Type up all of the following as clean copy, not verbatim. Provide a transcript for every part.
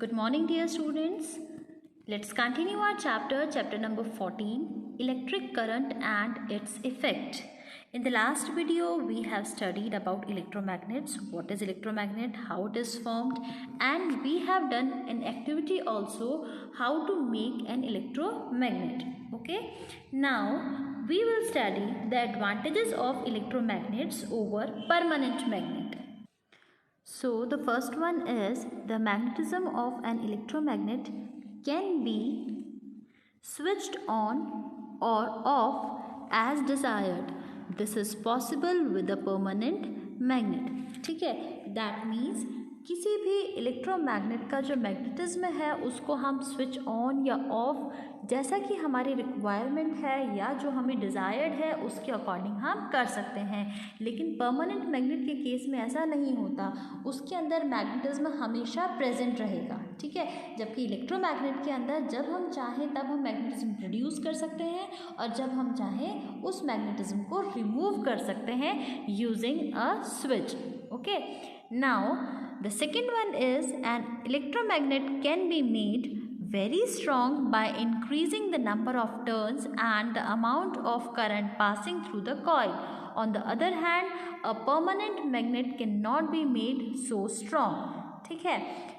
Good morning, dear students. Let's continue our chapter number 14, electric current and its effect. In the last video, we have studied about electromagnets, what is electromagnet, how it is formed, and we have done an activity also, how to make an electromagnet. Okay, now we will study the advantages of electromagnets over permanent magnet. So the first one is the magnetism of an electromagnet can be switched on or off as desired. This is possible with a permanent magnet. ठीक है, that means किसी भी electromagnet का जो magnetism है उसको हम switch on या ऑफ जैसा कि हमारी रिक्वायरमेंट है या जो हमें डिज़ायर्ड है उसके अकॉर्डिंग हम कर सकते हैं। लेकिन परमानेंट मैग्नेट के केस में ऐसा नहीं होता, उसके अंदर मैग्नेटिज्म हमेशा प्रेजेंट रहेगा। ठीक है, जबकि इलेक्ट्रोमैग्नेट के अंदर जब हम चाहें तब हम मैग्नेटिज्म प्रोड्यूस कर सकते हैं और जब हम चाहें उस मैग्नेटिज्म को रिमूव कर सकते हैं using a switch. Okay, now the second one is an electromagnet can be made very strong by increasing the number of turns and the amount of current passing through the coil. On the other hand, a permanent magnet cannot be made so strong. ठीक है,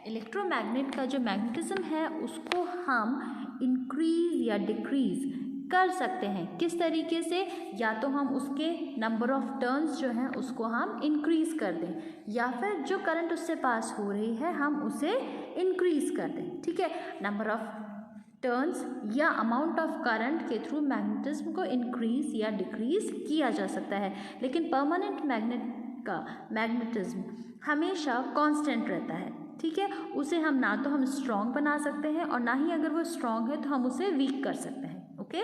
electromagnet का जो magnetism है उसको हम increase या decrease कर सकते हैं। किस तरीके से? या तो हम उसके नंबर ऑफ टर्न्स जो हैं उसको हम इंक्रीज कर दें या फिर जो करंट उससे पास हो रही है हम उसे इंक्रीज कर दें। ठीक है, नंबर ऑफ टर्न्स या अमाउंट ऑफ करंट के थ्रू मैग्नेटिज्म को इंक्रीज या डिक्रीज किया जा सकता है। लेकिन परमानेंट मैग्नेट का मैग्नेटिज्म हमेशा कांस्टेंट रहता है। ठीक है, उसे हम ना तो हम स्ट्रॉन्ग बना सकते हैं और ना ही अगर वो स्ट्रॉन्ग है तो हम उसे वीक कर सकते हैं। Okay,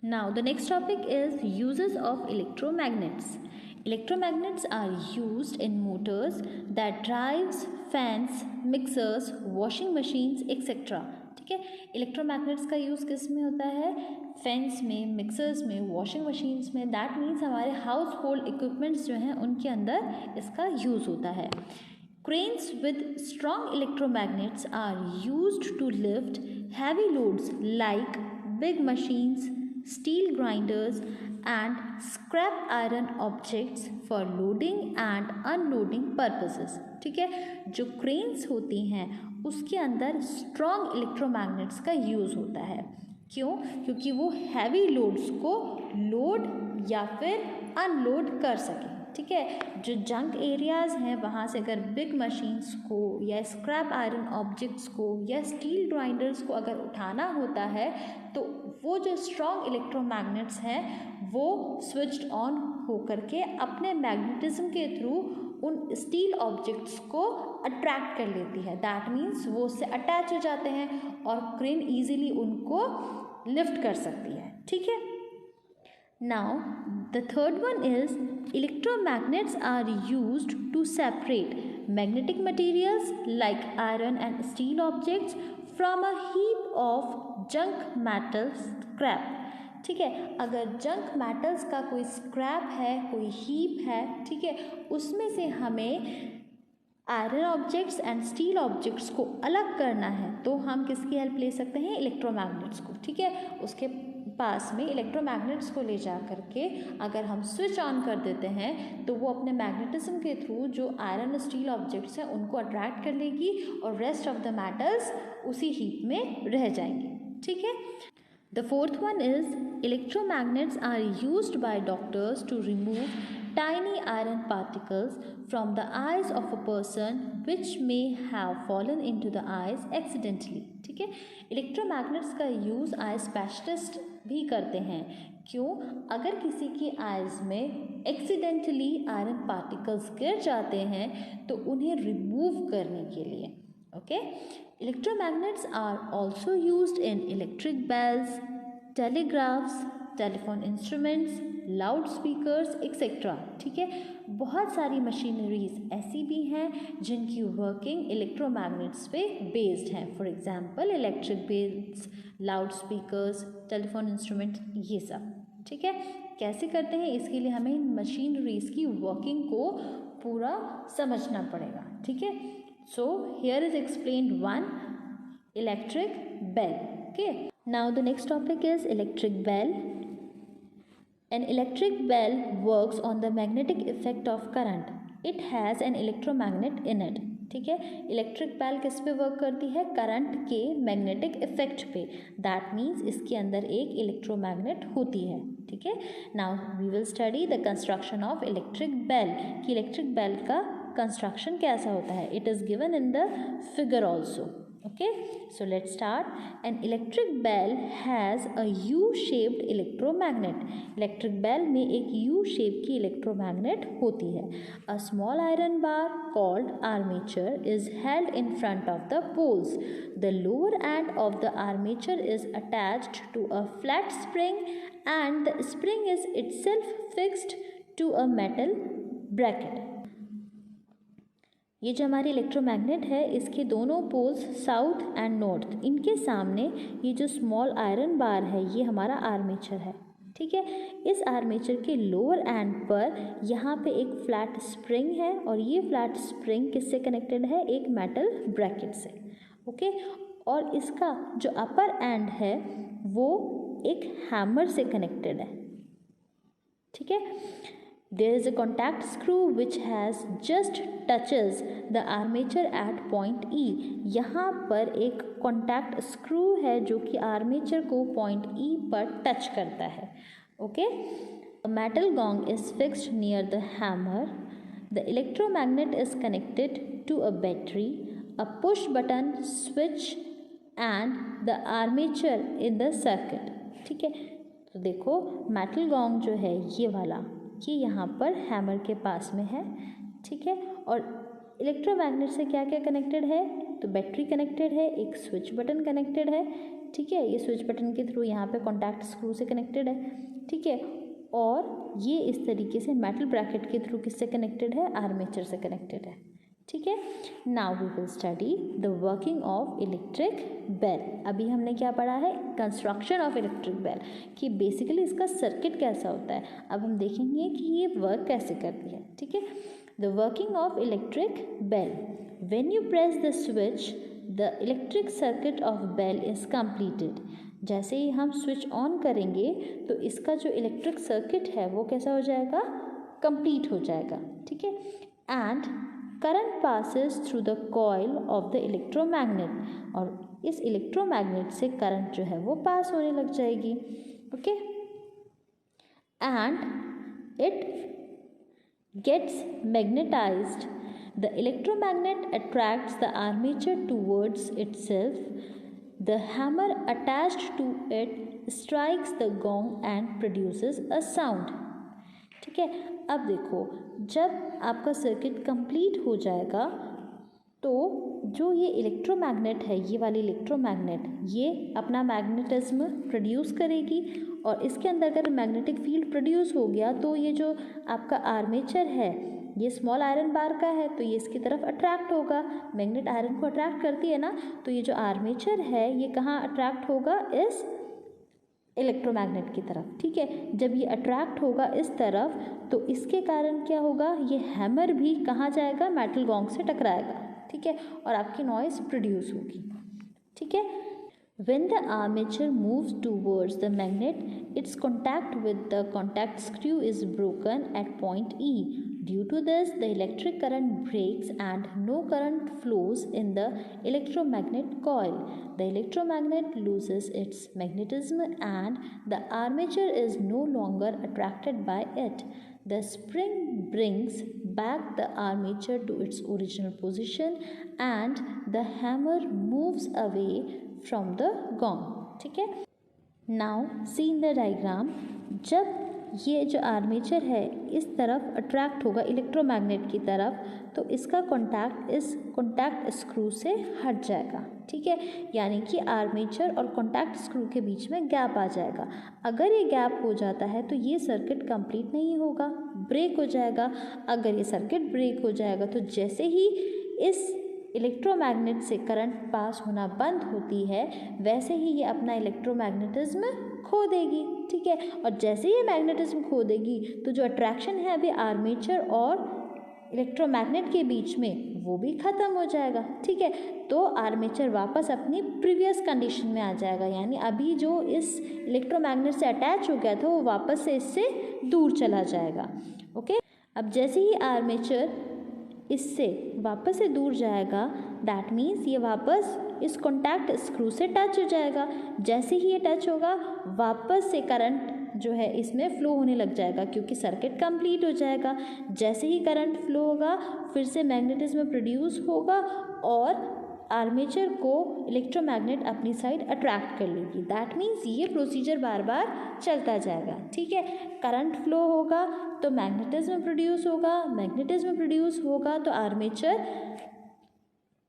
now the next topic is uses of electromagnets. Electromagnets are used in motors that drives fans, mixers, washing machines, etc. ठीक है, इलेक्ट्रोमैग्नेट्स का यूज़ किस में होता है? फैंस में, मिक्सर्स में, वॉशिंग मशीन्स में। दैट मीन्स हमारे हाउस होल्ड इक्विपमेंट्स जो हैं उनके अंदर इसका यूज़ होता है। Cranes with strong electromagnets are used to lift heavy loads like big machines, steel grinders and scrap iron objects for loading and unloading purposes. ठीक है, जो क्रेन्स होती हैं उसके अंदर स्ट्रॉन्ग इलेक्ट्रोमैग्नेट्स का यूज़ होता है। क्यों? क्योंकि वो हैवी लोड्स को लोड या फिर अनलोड कर सकें। ठीक है, जो जंक एरियाज़ हैं वहाँ से अगर बिग मशीन्स को या स्क्रैप आयरन ऑब्जेक्ट्स को या स्टील ग्राइंडर्स को अगर उठाना होता है तो वो जो स्ट्रॉन्ग इलेक्ट्रोमैग्नेट्स हैं वो स्विच्ड ऑन होकर के अपने मैग्नेटिज्म के थ्रू उन स्टील ऑब्जेक्ट्स को अट्रैक्ट कर लेती है। दैट मीन्स वो उससे अटैच हो जाते हैं और क्रेन ईजिली उनको लिफ्ट कर सकती है। ठीक है, now the third one is electromagnets are used to separate magnetic materials like iron and steel objects from a heap of junk metal scrap. ठीक है, अगर जंक मेटल्स का कोई स्क्रैप है, कोई हीप है, ठीक है, उसमें से हमें iron objects and steel objects को अलग करना है तो हम किसकी हेल्प ले सकते हैं? इलेक्ट्रोमैग्नेट्स को। ठीक है, उसके पास में इलेक्ट्रोमैग्नेट्स को ले जा करके अगर हम स्विच ऑन कर देते हैं तो वो अपने मैग्नेटिज्म के थ्रू जो आयरन स्टील ऑब्जेक्ट्स हैं उनको अट्रैक्ट कर लेगी और रेस्ट ऑफ द मेटल्स उसी हीप में रह जाएंगे। ठीक है, the fourth one is electromagnets are used by doctors to remove tiny iron particles from the eyes of a person which may have fallen into the eyes accidentally. ठीक है, electromagnets का use eye specialist भी करते हैं। क्यों? अगर किसी की आइज़ में एक्सीडेंटली आयरन पार्टिकल्स गिर जाते हैं तो उन्हें रिमूव करने के लिए। Okay, electromagnets are also used in electric bells, telegraphs, telephone instruments, loud speakers etcetera. ठीक है, बहुत सारी मशीनरीज ऐसी भी हैं जिनकी वर्किंग इलेक्ट्रोमैग्नेट्स पे बेस्ड है। For example electric bells, loud speakers, telephone instrument, ये सब। ठीक है, कैसे करते हैं इसके लिए हमें इन मशीनरीज की वर्किंग को पूरा समझना पड़ेगा। ठीक है, So here is explained one electric bell. Okay, now the next topic is electric bell. An electric bell works on the magnetic effect of current. It has an electromagnet in it. ठीक है, electric bell किस पे work करती है? Current के magnetic effect पे. That means इसके अंदर एक इलेक्ट्रोमैग्नेट होती है. ठीक है, now we will study the construction of electric bell कि इलेक्ट्रिक बेल का कंस्ट्रक्शन कैसा होता है. It is given in the figure also. Okay, so let's start. An electric bell has a U-shaped electromagnet. Electric bell में एक U shape की electromagnet होती है. A small iron bar called armature is held in front of the poles. The lower end of the armature is attached to a flat spring and the spring is itself fixed to a metal bracket. ये जो हमारी electromagnet है इसके दोनों poles south and north, इनके सामने ये जो स्मॉल आयरन बार है ये हमारा आर्मेचर है. ठीक है, इस आर्मेचर के लोअर एंड पर यहाँ पे एक फ्लैट स्प्रिंग है और ये फ्लैट स्प्रिंग किससे कनेक्टेड है? एक मेटल ब्रैकेट से. ओके, और इसका जो अपर एंड है वो एक हैमर से कनेक्टेड है. ठीक है, there is a contact screw which has just touches the armature at point E. यहाँ पर एक contact screw है जो कि armature को point E पर touch करता है. Okay, a metal gong is fixed near the hammer. The electromagnet is connected to a battery, a push button switch and the armature in the circuit. ठीक है, तो देखो metal gong जो है ये वाला ये यहाँ पर हैमर के पास में है. ठीक है, और इलेक्ट्रोमैग्नेट से क्या क्या कनेक्टेड है? तो बैटरी कनेक्टेड है, एक स्विच बटन कनेक्टेड है. ठीक है, ये स्विच बटन के थ्रू यहाँ पे कॉन्टैक्ट स्क्रू से कनेक्टेड है. ठीक है, और ये इस तरीके से मेटल ब्रैकेट के थ्रू किससे कनेक्टेड है? आर्मेचर से कनेक्टेड है. ठीक है, now we will study the working of electric bell. अभी हमने क्या पढ़ा है? कंस्ट्रक्शन ऑफ इलेक्ट्रिक बेल कि बेसिकली इसका सर्किट कैसा होता है. अब हम देखेंगे कि ये वर्क कैसे करती है. ठीक है, the working of electric bell. When you press the switch the electric circuit of bell is completed. जैसे ही हम स्विच ऑन करेंगे तो इसका जो इलेक्ट्रिक सर्किट है वो कैसा हो जाएगा? कंप्लीट हो जाएगा. ठीक है, and current passes through the coil of the electromagnet. और इस इलेक्ट्रोमैग्नेट से करंट जो है वो पास होने लग जाएगी. Okay, and it gets magnetized. The electromagnet attracts the armature towards itself. The hammer attached to it strikes the gong and produces a sound. ठीक है, अब देखो जब आपका सर्किट कंप्लीट हो जाएगा तो जो ये इलेक्ट्रोमैग्नेट है, ये वाली इलेक्ट्रोमैग्नेट ये अपना मैग्नेटिज्म प्रोड्यूस करेगी और इसके अंदर अगर मैग्नेटिक फील्ड प्रोड्यूस हो गया तो ये जो आपका आर्मेचर है ये स्मॉल आयरन बार का है तो ये इसकी तरफ अट्रैक्ट होगा. मैग्नेट आयरन को अट्रैक्ट करती है ना, तो ये जो आर्मेचर है ये कहाँ अट्रैक्ट होगा? इस इलेक्ट्रोमैग्नेट की तरफ. ठीक है, जब ये अट्रैक्ट होगा इस तरफ तो इसके कारण क्या होगा? ये हैमर भी कहाँ जाएगा? मेटल गॉन्ग से टकराएगा. ठीक है, और आपकी नॉइस प्रोड्यूस होगी. ठीक है, when the armature moves towards the magnet, its contact with the contact screw is broken at point E. Due to this, the electric current breaks and no current flows in the electromagnet coil. The electromagnet loses its magnetism and the armature is no longer attracted by it. The spring brings back the armature to its original position and the hammer moves away from the gong. ठीक है, now see in the diagram. जब ये जो armature है इस तरफ attract होगा electromagnet की तरफ तो इसका कॉन्टैक्ट इस कॉन्टैक्ट स्क्रू से हट जाएगा. ठीक है, यानी कि आर्मेचर और कॉन्टैक्ट स्क्रू के बीच में गैप आ जाएगा. अगर ये गैप हो जाता है तो ये सर्किट कंप्लीट नहीं होगा, ब्रेक हो जाएगा. अगर ये सर्किट ब्रेक हो जाएगा तो जैसे ही इस इलेक्ट्रोमैग्नेट से करंट पास होना बंद होती है वैसे ही ये अपना इलेक्ट्रोमैग्नेटिज्म खो देगी. ठीक है, और जैसे ही मैग्नेटिज्म खो देगी तो जो अट्रैक्शन है अभी आर्मेचर और इलेक्ट्रोमैग्नेट के बीच में वो भी ख़त्म हो जाएगा। ठीक है, तो आर्मेचर वापस अपनी प्रीवियस कंडीशन में आ जाएगा, यानी अभी जो इस इलेक्ट्रोमैग्नेट से अटैच हो गया था वो वापस से इससे दूर चला जाएगा। ओके, अब जैसे ही आर्मेचर इससे वापस से दूर जाएगा, दैट मीन्स ये वापस इस कॉन्टैक्ट स्क्रू से टच हो जाएगा। जैसे ही ये टच होगा वापस से करंट जो है इसमें फ्लो होने लग जाएगा, क्योंकि सर्किट कंप्लीट हो जाएगा। जैसे ही करंट फ्लो होगा फिर से मैग्नेटिज्म प्रोड्यूस होगा और आर्मेचर को इलेक्ट्रोमैग्नेट अपनी साइड अट्रैक्ट कर लेगी। दैट मीन्स ये प्रोसीजर बार बार चलता जाएगा। ठीक है, करंट फ्लो होगा तो मैग्नेटिज्म प्रोड्यूस होगा, मैग्नेटिज्म प्रोड्यूस होगा तो आर्मेचर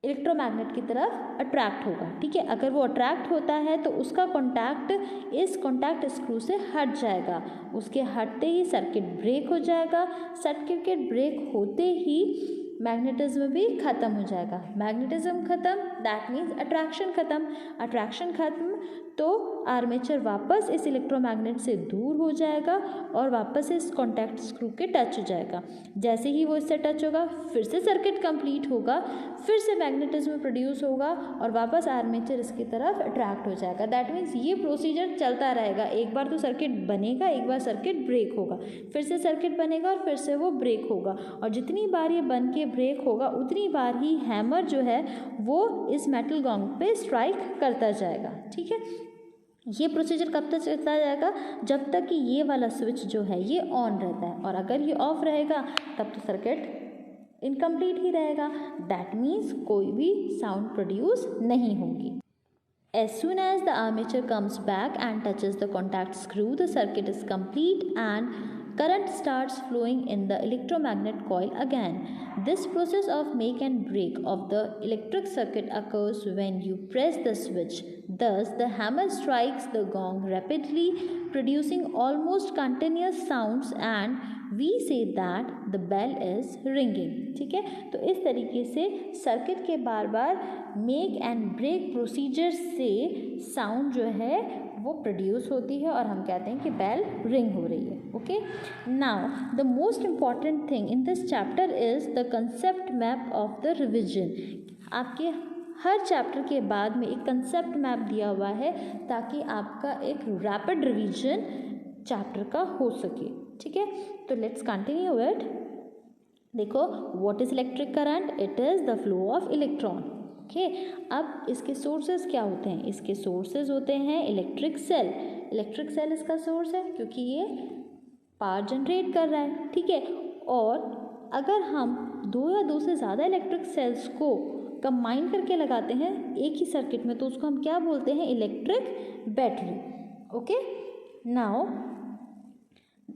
इलेक्ट्रोमैग्नेट की तरफ अट्रैक्ट होगा। ठीक है, अगर वो अट्रैक्ट होता है तो उसका कॉन्टैक्ट इस कॉन्टैक्ट स्क्रू से हट जाएगा। उसके हटते ही सर्किट ब्रेक हो जाएगा। सर्किट ब्रेक होते ही मैग्नेटिज्म भी ख़त्म हो जाएगा। मैग्नेटिज्म ख़त्म, दैट मीन्स अट्रैक्शन ख़त्म। अट्रैक्शन ख़त्म तो आर्मेचर वापस इस इलेक्ट्रोमैग्नेट से दूर हो जाएगा और वापस इस कॉन्टैक्ट स्क्रू के टच हो जाएगा। जैसे ही वो इससे टच होगा फिर से सर्किट कंप्लीट होगा, फिर से मैग्नेटिज्म प्रोड्यूस होगा और वापस आर्मेचर इसकी तरफ अट्रैक्ट हो जाएगा। दैट मीन्स ये प्रोसीजर चलता रहेगा। एक बार तो सर्किट बनेगा, एक बार सर्किट ब्रेक होगा, फिर से सर्किट बनेगा और फिर से वो ब्रेक होगा। और जितनी बार ये बन के ब्रेक होगा उतनी बार ही हैमर जो है वो इस मेटल गॉन्ग पे स्ट्राइक करता जाएगा। ठीक है, ये प्रोसीजर कब तक चलता जाएगा? जब तक कि ये वाला स्विच जो है ये ऑन रहता है, और अगर ये ऑफ रहेगा तब तो सर्किट इनकम्प्लीट ही रहेगा। दैट मीन्स कोई भी साउंड प्रोड्यूस नहीं होगी। As soon as the armature comes back and touches the contact screw, the circuit is complete and current starts flowing in the electromagnet coil again. This process of make and break of the electric circuit occurs when you press the switch. Thus, the hammer strikes the gong rapidly, producing almost continuous sounds, and we say that the bell is ringing. ठीक है, तो इस तरीके से circuit के बार बार make and break procedure से sound जो है वो प्रोड्यूस होती है और हम कहते हैं कि बेल रिंग हो रही है। Okay, now the most important thing in this chapter is the concept map of the revision. आपके हर चैप्टर के बाद में एक कंसेप्ट मैप दिया हुआ है ताकि आपका एक रैपिड रिवीजन चैप्टर का हो सके। ठीक है, तो लेट्स कंटिन्यू इट। देखो, what is electric current? It is the flow of electron. Okay, अब इसके सोर्सेज क्या होते हैं? इसके सोर्सेज होते हैं इलेक्ट्रिक सेल। इलेक्ट्रिक सेल इसका सोर्स है क्योंकि ये पावर जनरेट कर रहा है। ठीक है, और अगर हम दो या दो से ज़्यादा इलेक्ट्रिक सेल्स को कंबाइन करके लगाते हैं एक ही सर्किट में तो उसको हम क्या बोलते हैं? Electric battery. Okay, now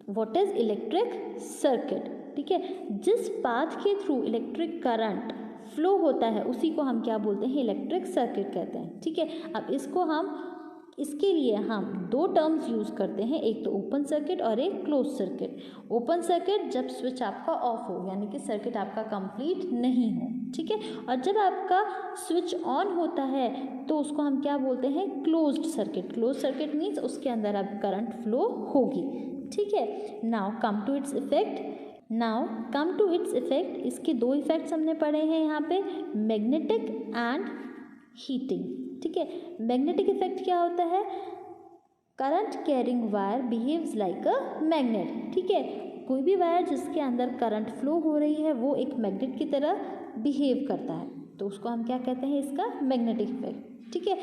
what is electric circuit? ठीक है, जिस पाथ के थ्रू इलेक्ट्रिक करंट फ्लो होता है उसी को हम क्या बोलते हैं? इलेक्ट्रिक सर्किट कहते हैं। ठीक है, अब इसके लिए हम दो टर्म्स यूज़ करते हैं, एक तो ओपन सर्किट और एक क्लोज सर्किट। ओपन सर्किट जब स्विच आपका ऑफ हो, यानी कि सर्किट आपका कंप्लीट नहीं हो। ठीक है, और जब आपका स्विच ऑन होता है तो उसको हम क्या बोलते हैं? Closed circuit. Close circuit means उसके अंदर अब करंट फ्लो होगी। ठीक है, now come to its effect. इसके दो इफेक्ट्स हमने पढ़े हैं यहाँ पे, मैग्नेटिक एंड हीटिंग। ठीक है, मैग्नेटिक इफेक्ट क्या होता है? Current carrying wire behaves like a magnet. ठीक है, कोई भी वायर जिसके अंदर करंट फ्लो हो रही है वो एक मैग्नेट की तरह बिहेव करता है, तो उसको हम क्या कहते हैं? इसका मैग्नेटिक इफेक्ट। ठीक है,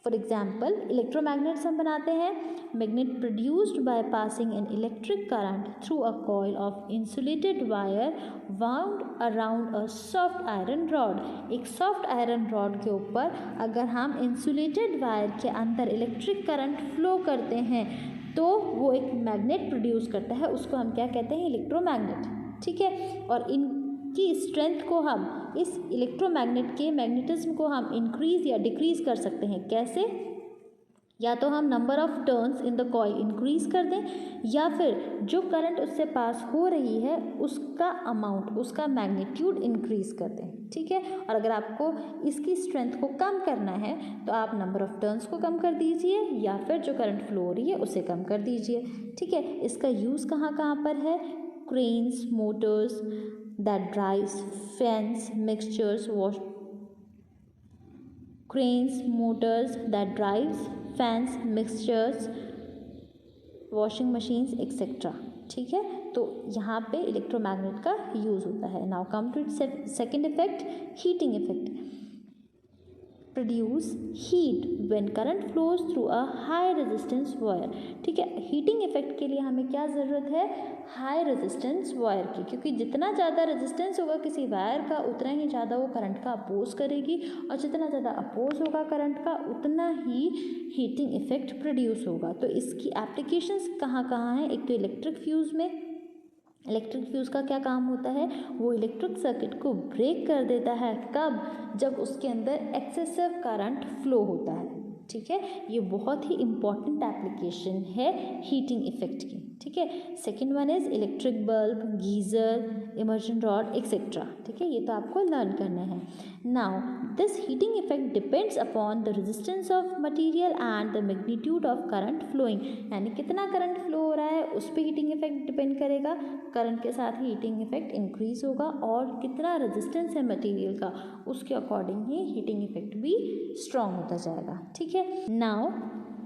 फॉर एग्जाम्पल इलेक्ट्रोमैग्नेट्स हम बनाते हैं। Magnet produced by passing an electric current through a coil of insulated wire wound around a soft iron rod. एक सॉफ्ट आयरन रॉड के ऊपर अगर हम इंसुलेटेड वायर के अंदर इलेक्ट्रिक करंट फ्लो करते हैं तो वो एक मैग्नेट प्रोड्यूस करता है, उसको हम क्या कहते हैं? इलेक्ट्रोमैग्नेट। ठीक है, और इनकी स्ट्रेंथ को हम इस इलेक्ट्रोमैग्नेट के मैग्नेटिज्म को हम इंक्रीज या डिक्रीज कर सकते हैं। कैसे? या तो हम number of turns in the coil increase कर दें या फिर जो करंट उससे पास हो रही है उसका अमाउंट, उसका मैग्नीट्यूड इंक्रीज कर दें। ठीक है, और अगर आपको इसकी स्ट्रेंथ को कम करना है तो आप नंबर ऑफ टर्न्स को कम कर दीजिए या फिर जो करंट फ्लो हो रही है उसे कम कर दीजिए। ठीक है, इसका यूज़ कहाँ कहाँ पर है? Cranes, Motors, that drives fans, mixtures, cranes, motors that drives fans, mixtures, washing machines etcetera. ठीक है, तो यहाँ पे इलेक्ट्रोमैग्नेट का यूज़ होता है. Now come to its second effect, heating effect. Produce heat when current flows through a high resistance wire. ठीक है, हीटिंग इफेक्ट के लिए हमें क्या ज़रूरत है, हाई रेजिस्टेंस वायर की, क्योंकि जितना ज़्यादा रेजिस्टेंस होगा किसी वायर का उतना ही ज़्यादा वो करंट का अपोज करेगी, और जितना ज़्यादा अपोज होगा करंट का उतना ही हीटिंग इफेक्ट प्रोड्यूस होगा. तो इसकी एप्लीकेशंस कहाँ कहाँ हैं. एक तो इलेक्ट्रिक फ्यूज़ में. इलेक्ट्रिक फ्यूज़ का क्या काम होता है, वो इलेक्ट्रिक सर्किट को ब्रेक कर देता है. कब, जब उसके अंदर एक्सेसिव करंट फ्लो होता है. ठीक है, ये बहुत ही इम्पॉर्टेंट एप्लीकेशन है हीटिंग इफेक्ट की. ठीक है, second one is electric bulb, geyser, immersion rod etcetera. ठीक है, ये तो आपको लर्न करना है. Now this heating effect depends upon the resistance of material and the magnitude of current flowing. यानी कितना करंट फ्लो हो रहा है उस पर हीटिंग इफेक्ट डिपेंड करेगा. करंट के साथ ही हीटिंग इफेक्ट इंक्रीज होगा, और कितना रेजिस्टेंस है मटेरियल का उसके अकॉर्डिंग ही हीटिंग इफेक्ट भी स्ट्रॉन्ग होता जाएगा. ठीक है, now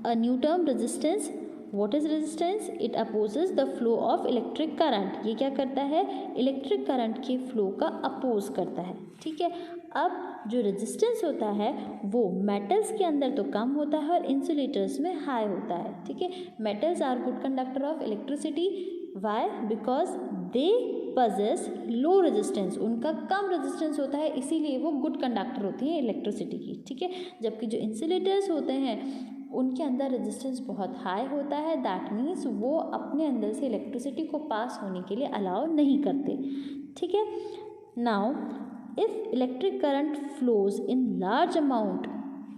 a new term, resistance. What is resistance? It opposes the flow of electric current. ये क्या करता है, इलेक्ट्रिक करंट के फ्लो का अपोज करता है. ठीक है, अब जो रेजिस्टेंस होता है वो मेटल्स के अंदर तो कम होता है और इंसुलेटर्स में हाई होता है. ठीक है, metals are good conductor of electricity. Why, because they possess low resistance. उनका कम रेजिस्टेंस होता है, इसीलिए वो गुड कंडक्टर होती हैं इलेक्ट्रिसिटी की. ठीक है, जबकि जो इंसुलेटर्स होते हैं उनके अंदर रेजिस्टेंस बहुत हाई होता है. दैट मीन्स वो अपने अंदर से इलेक्ट्रिसिटी को पास होने के लिए अलाउ नहीं करते. ठीक है, now if electric current flows in large amount,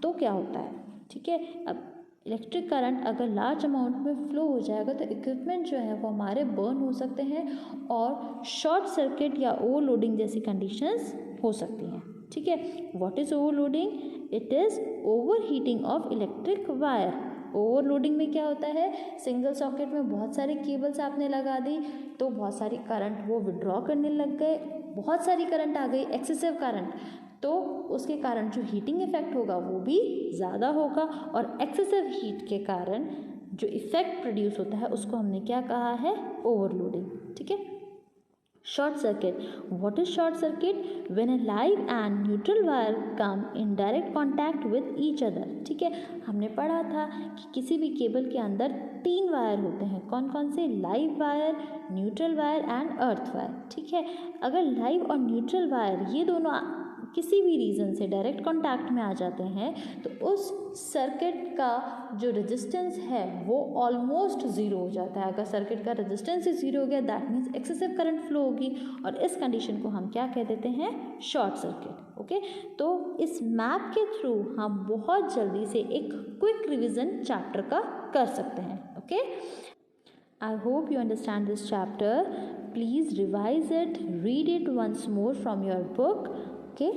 तो क्या होता है. ठीक है, अब इलेक्ट्रिक करंट अगर लार्ज अमाउंट में फ्लो हो जाएगा तो इक्विपमेंट जो है वो हमारे बर्न हो सकते हैं और शॉर्ट सर्किट या ओवरलोडिंग जैसी कंडीशंस हो सकती हैं. ठीक है, what is overloading, it is over heating of electric wire. Overloading में क्या होता है, सिंगल सॉकेट में बहुत सारी केबल्स आपने लगा दी तो बहुत सारी करंट वो विड्रॉ करने लग गए, बहुत सारी करंट आ गई, एक्सेसिव करंट, तो उसके कारण जो हीटिंग इफेक्ट होगा वो भी ज़्यादा होगा. और एक्सेसिव हीट के कारण जो इफेक्ट प्रोड्यूस होता है उसको हमने क्या कहा है, ओवरलोडिंग. ठीक है, short circuit. What is short circuit, when a live and neutral wire come in direct contact with each other. ठीक है, हमने पढ़ा था कि किसी भी केबल के अंदर 3 वायर होते हैं. कौन कौन से, live wire, neutral wire and earth wire. ठीक है, अगर लाइव और न्यूट्रल वायर ये दोनों किसी भी रीज़न से डायरेक्ट कांटेक्ट में आ जाते हैं तो उस सर्किट का जो रेजिस्टेंस है वो ऑलमोस्ट ज़ीरो हो जाता है. अगर सर्किट का रेजिस्टेंस ही ज़ीरो हो गया that means excessive current flow होगी, और इस कंडीशन को हम क्या कह देते हैं, शॉर्ट सर्किट. ओके, तो इस मैप के थ्रू हम बहुत जल्दी से एक क्विक रिविज़न चैप्टर का कर सकते हैं. Okay, I hope you understand this chapter. Please revise it, read it once more from your book. Okay.